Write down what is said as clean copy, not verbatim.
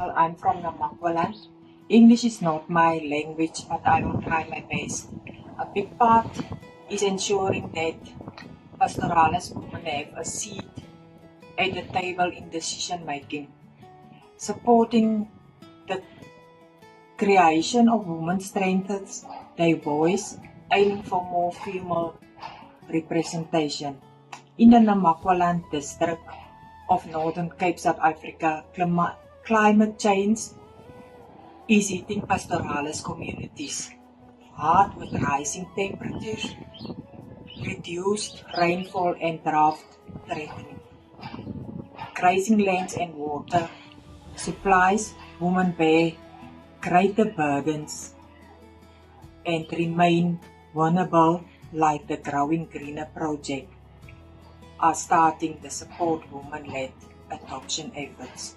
Well, I'm from Namakwaland. English is not my language, but I will try my best. A big part is ensuring that pastoralist women have a seat at the table in decision making, supporting the creation of women strengthens their voice, aiming for more female representation. In the Namakwaland district of Northern Cape, South Africa, climate change is hitting pastoralist communities hard with rising temperatures, reduced rainfall and drought threatening. Grazing lands and water supplies women bear greater burdens and remain vulnerable, like the Growing Greener project are starting the support women-led adoption efforts.